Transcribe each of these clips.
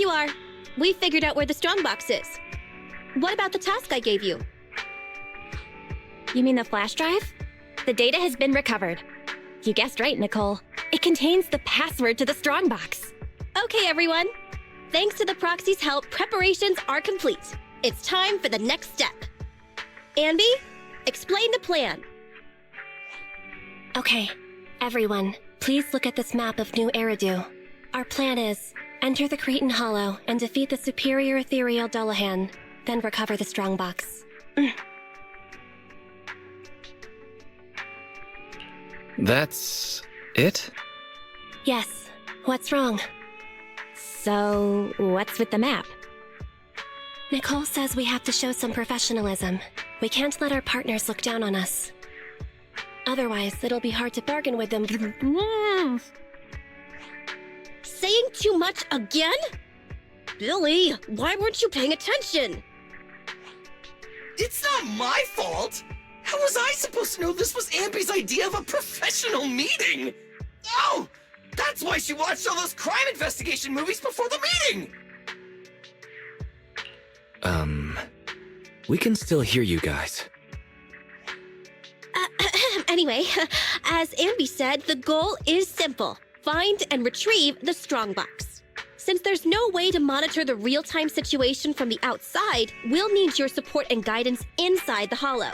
you are. We figured out where the strongbox is. What about the task I gave you? You mean the flash drive? The data has been recovered. You guessed right, Nicole. It contains the password to the strongbox. Okay, everyone. Thanks to the proxy's help, preparations are complete. It's time for the next step. Anby, explain the plan. Okay, everyone, please look at this map of New Eridu. Our plan is, enter the Cretan Hollow and defeat the superior ethereal Dullahan, then recover the strongbox. That's it? Yes. What's wrong? So, what's with the map? Nicole says we have to show some professionalism. We can't let our partners look down on us. Otherwise, it'll be hard to bargain with them. Saying too much again? Billy, why weren't you paying attention? It's not my fault! How was I supposed to know this was Anby's idea of a professional meeting? Oh! That's why she watched all those crime investigation movies before the meeting! We can still hear you guys. Anyway, as Anby said, the goal is simple. Find and retrieve the strongbox. Since there's no way to monitor the real-time situation from the outside, we'll need your support and guidance inside the Hollow.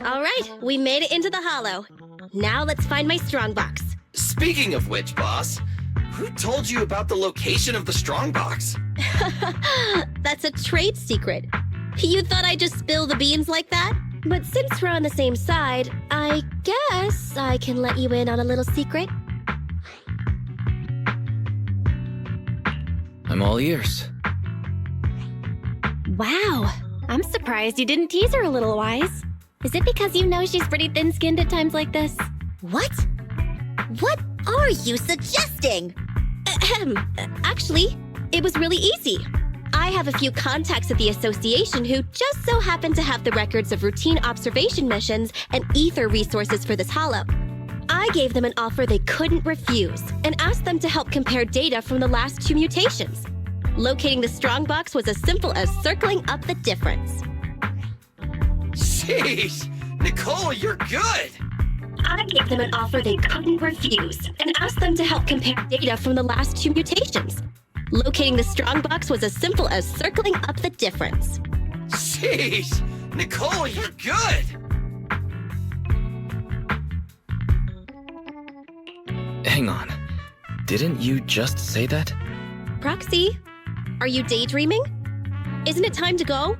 All right, we made it into the Hollow. Now let's find my strongbox. Speaking of which, boss, who told you about the location of the strongbox? That's a trade secret. You thought I'd just spill the beans like that? But since we're on the same side, I guess I can let you in on a little secret. I'm all ears. Wow, I'm surprised you didn't tease her a little, Wise. Is it because you know she's pretty thin-skinned at times like this? What? What are you suggesting? Actually, it was really easy. I have a few contacts at the association who just so happen to have the records of routine observation missions and ether resources for this Hollow. I gave them an offer they couldn't refuse and asked them to help compare data from the last 2 mutations. Locating the strongbox was as simple as circling up the difference. Sheesh! Nicole, you're good! I gave them an offer they couldn't refuse and asked them to help compare data from the last 2 mutations. Locating the strongbox was as simple as circling up the difference. Sheesh! Nicole, you're good! Hang on. Didn't you just say that? Proxy, are you daydreaming? Isn't it time to go?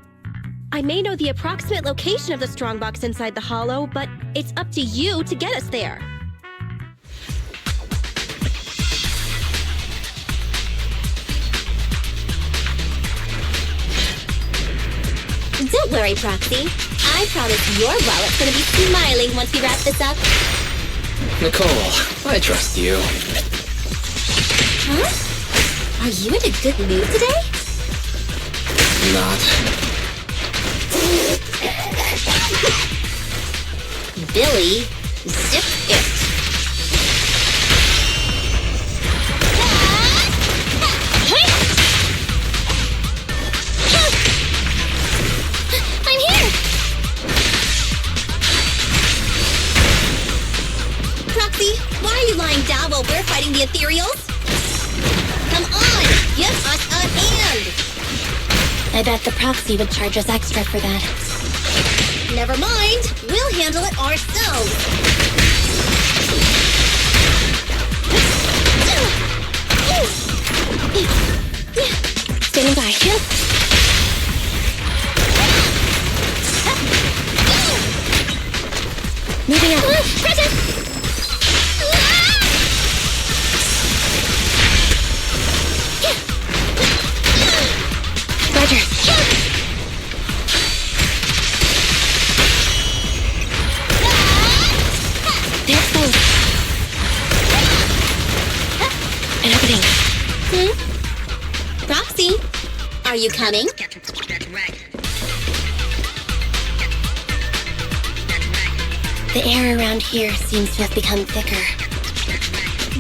I may know the approximate location of the strongbox inside the Hollow, but it's up to you to get us there. Don't worry, Proxy. I promise your wallet's gonna be smiling once we wrap this up. Nicole, I trust you. Huh? Are you in a good mood today? Not. Billy, zip it. ethereals? Come on, give us a hand! I bet the proxy would charge us extra for that. Never mind, we'll handle it ourselves. Standing by. Moving out. Present! Roger. They're exposed. An opening. Proxy, are you coming? The air around here seems to have become thicker.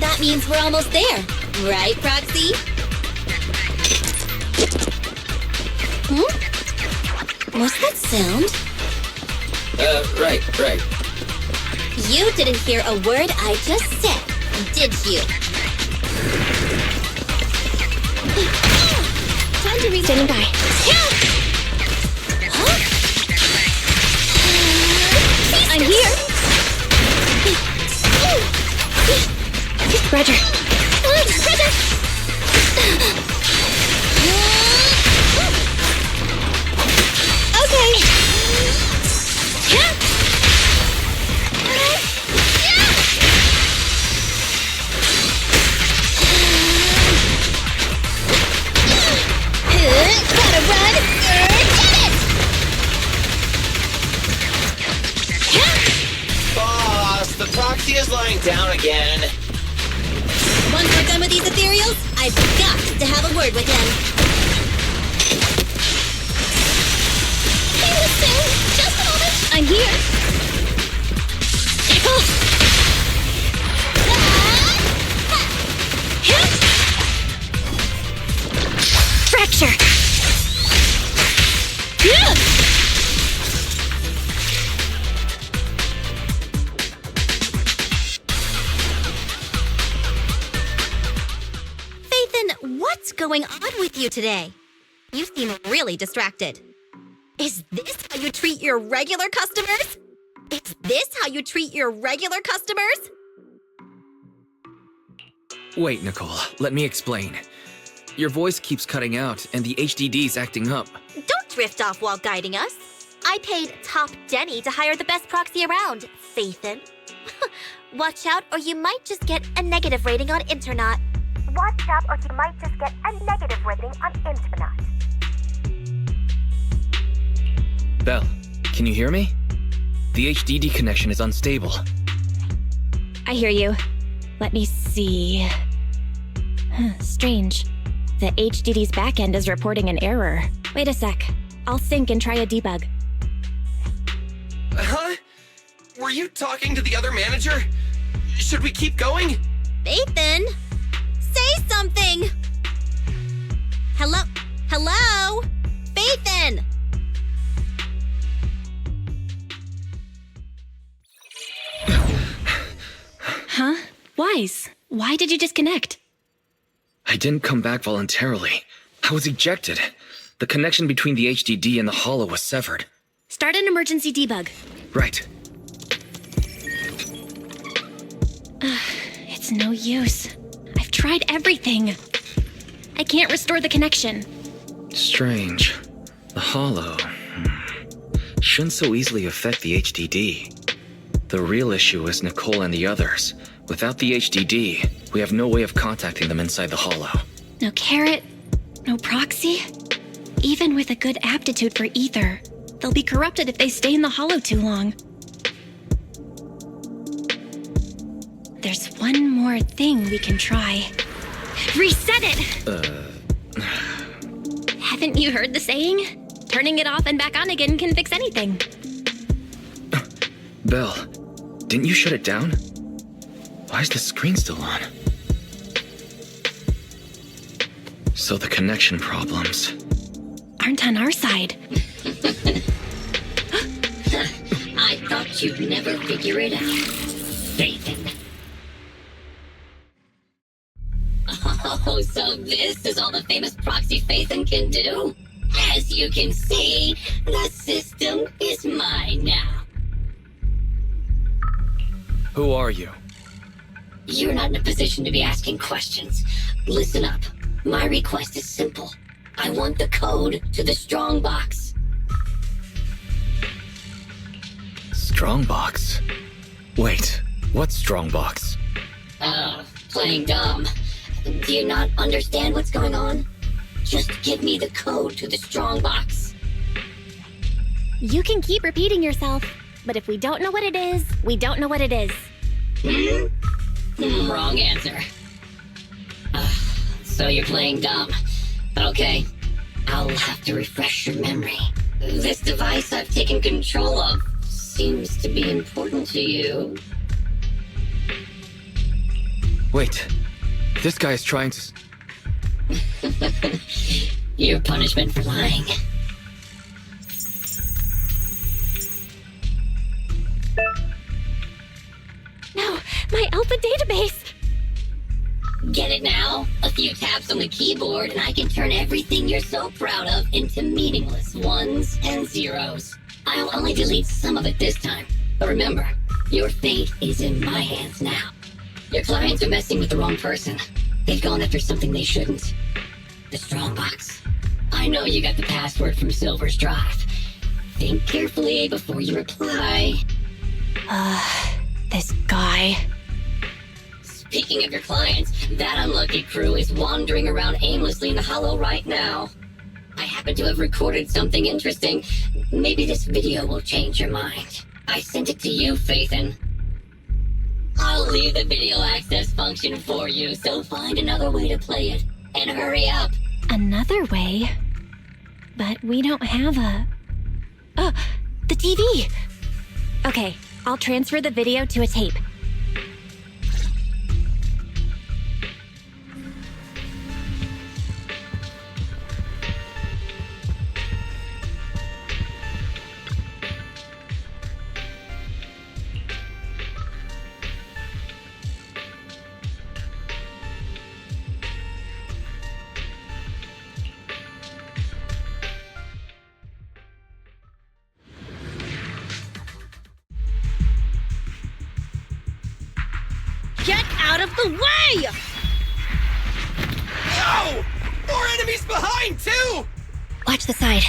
That means we're almost there, right, Proxy? What's that sound? Right. You didn't hear a word I just said, did you? Time to read. Standing by. I'm here. Roger. Okay. Gotta run. Boss, the proxy is lying down again. Once we're done with these ethereals, I've got to have a word with him. Hey, listen, just a moment. I'm here. Fracture. Phaethon, what's going on with you today? You seem really distracted. Is this how you treat your regular customers? Is this how you treat your regular customers? Wait, Nicole, let me explain. Your voice keeps cutting out, and the HDD's acting up. Don't drift off while guiding us. I paid Top Denny to hire the best proxy around, Phaethon. Watch out, or you might just get a negative rating on Internet. Watch out or you might just get a negative rating on Internet. Belle, can you hear me? The HDD connection is unstable. I hear you. Let me see. Strange. The HDD's backend is reporting an error. Wait a sec. I'll sync and try a debug. Huh? Were you talking to the other manager? Should we keep going? Phaethon, say something! Hello? Hello? Phaethon! Huh? Wise, why did you disconnect? I didn't come back voluntarily. I was ejected. The connection between the HDD and the hollow was severed. Start an emergency debug. Right. It's no use. I've tried everything. I can't restore the connection. Strange. The hollow shouldn't so easily affect the HDD. The real issue is Nicole and the others. Without the HDD, we have no way of contacting them inside the hollow. No carrot, no proxy. Even with a good aptitude for ether, they'll be corrupted if they stay in the hollow too long. There's one more thing we can try. Reset it! Haven't you heard the saying? Turning it off and back on again can fix anything. Belle, didn't you shut it down? Why is the screen still on? So the connection problems Aren't on our side. I thought you'd never figure it out. Phaethon. Oh, so this is all the famous proxy Phaethon can do? As you can see, the system is mine now. Who are you? You're not in a position to be asking questions. Listen up. My request is simple. I want the code to the strongbox. Strongbox? Wait, what's Strongbox? Oh, playing dumb. Do you not understand what's going on? Just give me the code to the strongbox. You can keep repeating yourself, but if we don't know what it is, we don't know what it is. Wrong answer. So you're playing dumb. Okay, I'll have to refresh your memory. This device I've taken control of seems to be important to you. Wait, this guy is trying to... Your punishment for lying. No, my alpha database! Get it now? A few taps on the keyboard and I can turn everything you're so proud of into meaningless ones and zeros. I'll only delete some of it this time. But remember, your fate is in my hands now. Your clients are messing with the wrong person. They've gone after something they shouldn't. The strongbox. I know you got the password from Silver's drive. Think carefully before you reply. This guy. Speaking of your clients, that unlucky crew is wandering around aimlessly in the hollow right now. I happen to have recorded something interesting. Maybe this video will change your mind. I sent it to you, Phaethon. I'll leave the video access function for you, so find another way to play it. And hurry up. Another way? But we don't have a... Oh, the TV! Okay, I'll transfer the video to a tape. Get out of the way! No! More enemies behind, too! Watch the side.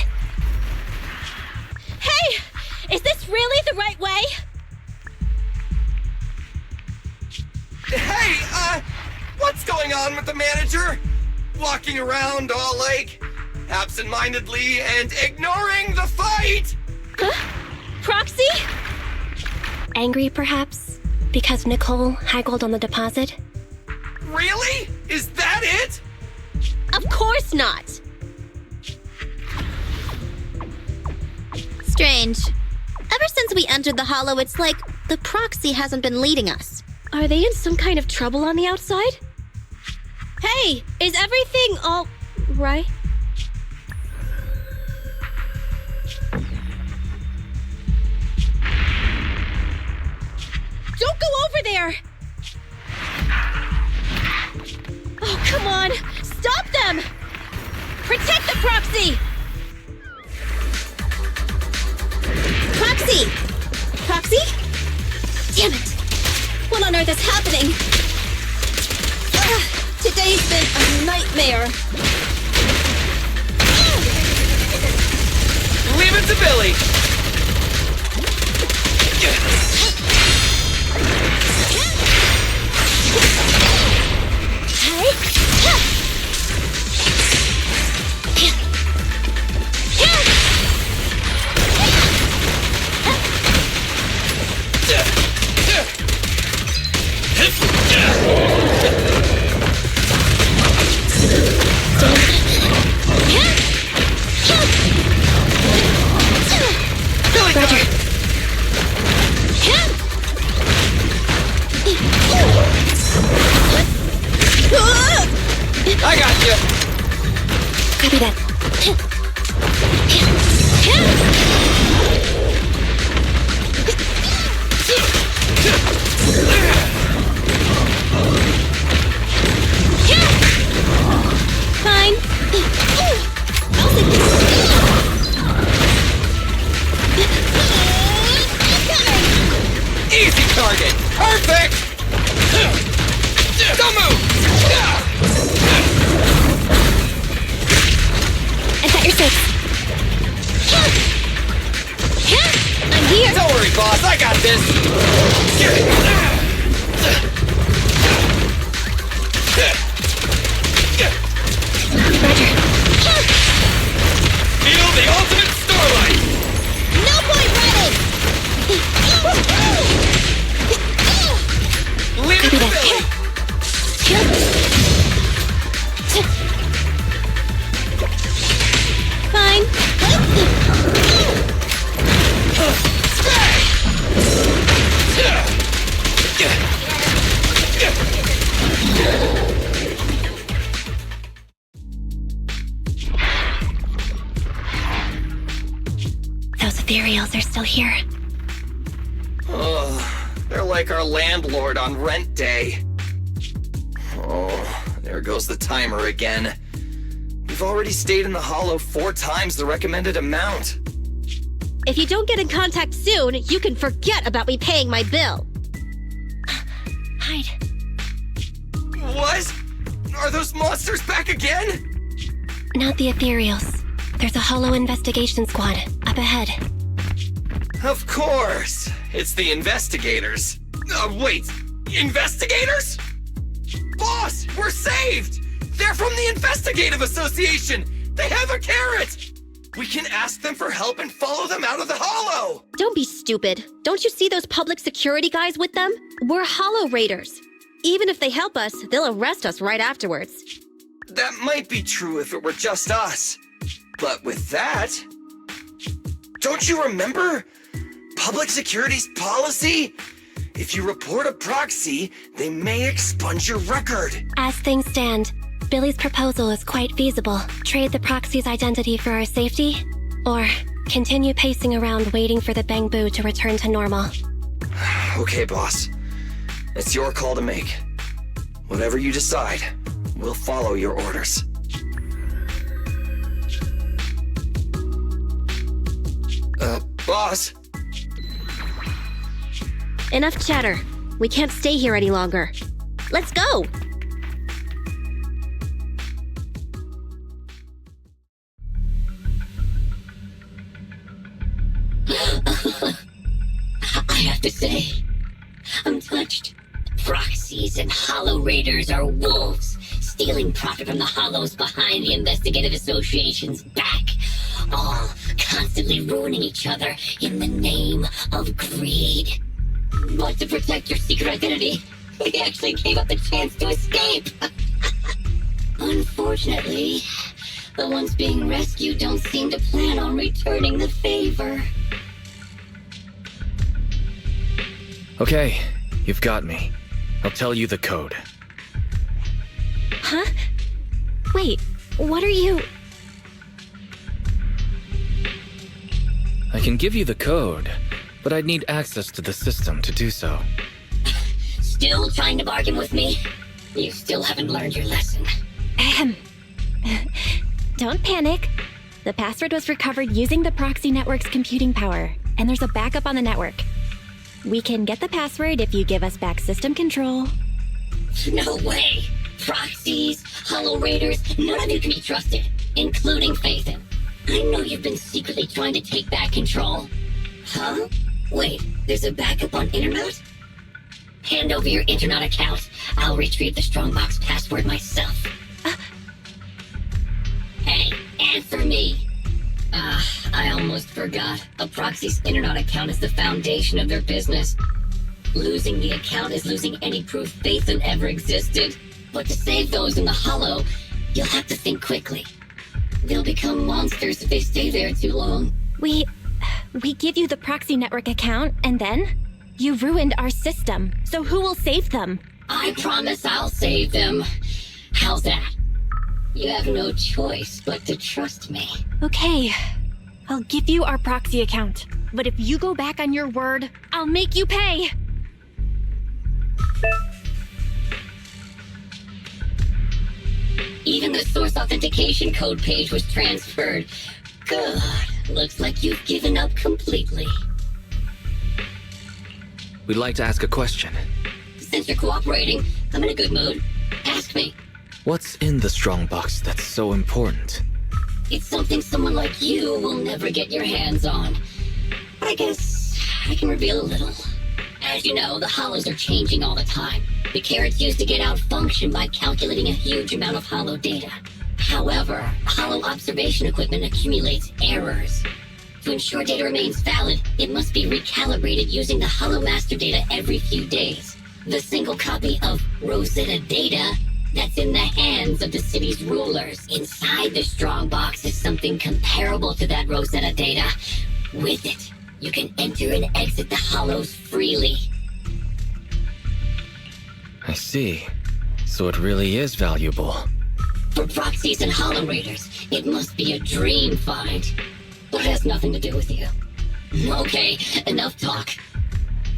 Hey! Is this really the right way? Hey, what's going on with the manager? Walking around all like, absent-mindedly and ignoring the fight! Huh? Proxy? Angry, perhaps? Because Nicole haggled on the deposit? Really? Is that it? Of course not! Strange. Ever since we entered the Hollow, it's like the proxy hasn't been leading us. Are they in some kind of trouble on the outside? Hey, is everything all right? Don't go over there! Oh, come on! Stop them! Protect the proxy! Proxy! Proxy? Damn it! What on earth is happening? Today's been a nightmare. Leave it to Billy! I got you! Copy that. Perfect! Don't move! I got your six. I'm here! Don't worry, boss, I got this! Roger. Feel the ultimate starlight! No point running! Leave Copy that. Billy! Fine. Those ethereals are still here. Oh, they're like our landlord on rent day. Oh, there goes the timer again. We've already stayed in the hollow 4 times the recommended amount. If you don't get in contact soon, you can forget about me paying my bill. Hide. What? Are those monsters back again? Not the ethereals. There's a hollow investigation squad up ahead. Of course. It's the investigators. Wait. Investigators? Boss, we're saved! They're from the Investigative Association! They have a carrot! We can ask them for help and follow them out of the hollow! Don't be stupid. Don't you see those public security guys with them? We're hollow raiders. Even if they help us, they'll arrest us right afterwards. That might be true if it were just us. But with that... Don't you remember? Public security's policy? If you report a proxy, they may expunge your record. As things stand, Billy's proposal is quite feasible. Trade the proxy's identity for our safety, or continue pacing around waiting for the Bangbu to return to normal. Okay, boss. It's your call to make. Whatever you decide, we'll follow your orders. Boss? Enough chatter. We can't stay here any longer. Let's go! I have to say, I'm touched. Proxies and hollow raiders are wolves, stealing profit from the hollows behind the Investigative Association's back, all constantly ruining each other in the name of greed. But to protect your secret identity, we actually gave up the chance to escape. Unfortunately, the ones being rescued don't seem to plan on returning the favor. Okay, you've got me. I'll tell you the code. Huh? Wait, what are you... I can give you the code, but I'd need access to the system to do so. Still trying to bargain with me? You still haven't learned your lesson. Ahem. Don't panic. The password was recovered using the proxy network's computing power, and there's a backup on the network. We can get the password if you give us back system control. No way! Proxies, hollow raiders, none of you can be trusted, including Phaethon. I know you've been secretly trying to take back control. Huh? Wait, there's a backup on Internet? Hand over your Internet account. I'll retrieve the Strongbox password myself. Hey, answer me! I almost forgot. A proxy's Internet account is the foundation of their business. Losing the account is losing any proof Phaethon ever existed. But to save those in the hollow, you'll have to think quickly. They'll become monsters if they stay there too long. We give you the proxy network account, and then? You ruined our system, so who will save them? I promise I'll save them. How's that? You have no choice but to trust me. Okay, I'll give you our proxy account, but if you go back on your word, I'll make you pay! Even the source authentication code page was transferred. God, looks like you've given up completely. We'd like to ask a question. Since you're cooperating, I'm in a good mood. Ask me. What's in the strongbox that's so important? It's something someone like you will never get your hands on. But I guess I can reveal a little. As you know, the hollows are changing all the time. The carrots used to get out function by calculating a huge amount of hollow data. However, hollow observation equipment accumulates errors. To ensure data remains valid, it must be recalibrated using the hollow master data every few days. The single copy of Rosetta data that's in the hands of the city's rulers. Inside the strongbox is something comparable to that Rosetta data. With it, you can enter and exit the hollows freely. I see. So it really is valuable. For proxies and hollow raiders, it must be a dream find. But it has nothing to do with you. Okay, enough talk.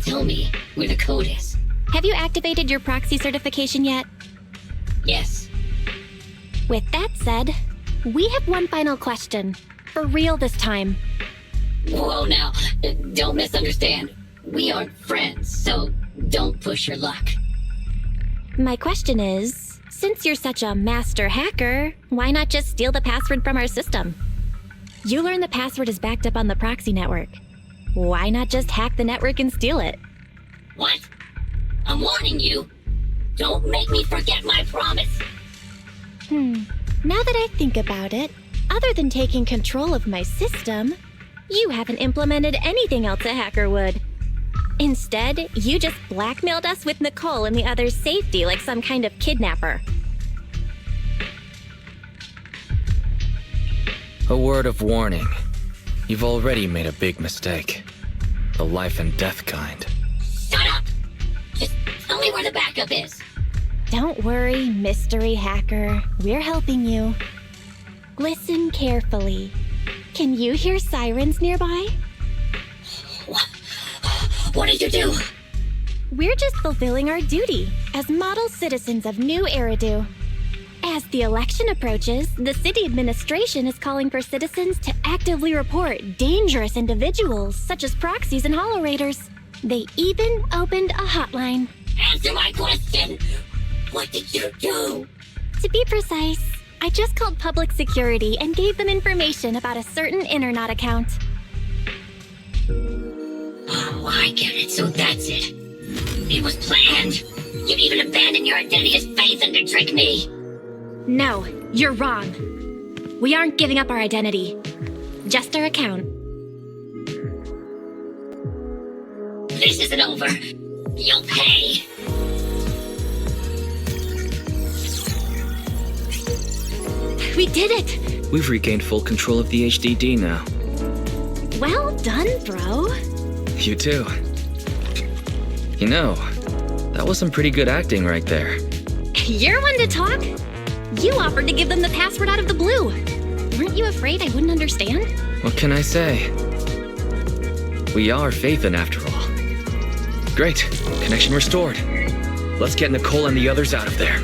Tell me where the code is. Have you activated your proxy certification yet? Yes. With that said, we have one final question. For real this time. Whoa now, don't misunderstand. We aren't friends, so don't push your luck. My question is, since you're such a master hacker, why not just steal the password from our system? You learn the password is backed up on the proxy network. Why not just hack the network and steal it? What? I'm warning you. Don't make me forget my promise. Now that I think about it, other than taking control of my system, you haven't implemented anything else a hacker would. Instead, you just blackmailed us with Nicole and the others' safety like some kind of kidnapper. A word of warning. You've already made a big mistake. The life and death kind. Shut up! Just tell me where the backup is. Don't worry, mystery hacker. We're helping you. Listen carefully. Can you hear sirens nearby? What did you do? We're just fulfilling our duty as model citizens of New Eridu. As the election approaches, the city administration is calling for citizens to actively report dangerous individuals such as proxies and hollow raiders. They even opened a hotline. Answer my question! What did you do? To be precise, I just called public security and gave them information about a certain Internet account. Oh, I get it, so that's it. It was planned. You'd even abandon your identity as Phaethon to trick me. No, you're wrong. We aren't giving up our identity. Just our account. This isn't over. You'll pay. We did it! We've regained full control of the HDD now. Well done, bro. You too. You know, that was some pretty good acting right there. You're one to talk. You offered to give them the password out of the blue. Weren't you afraid I wouldn't understand? What can I say? We are Phaethon after all. Great. Connection restored. Let's get Nicole and the others out of there.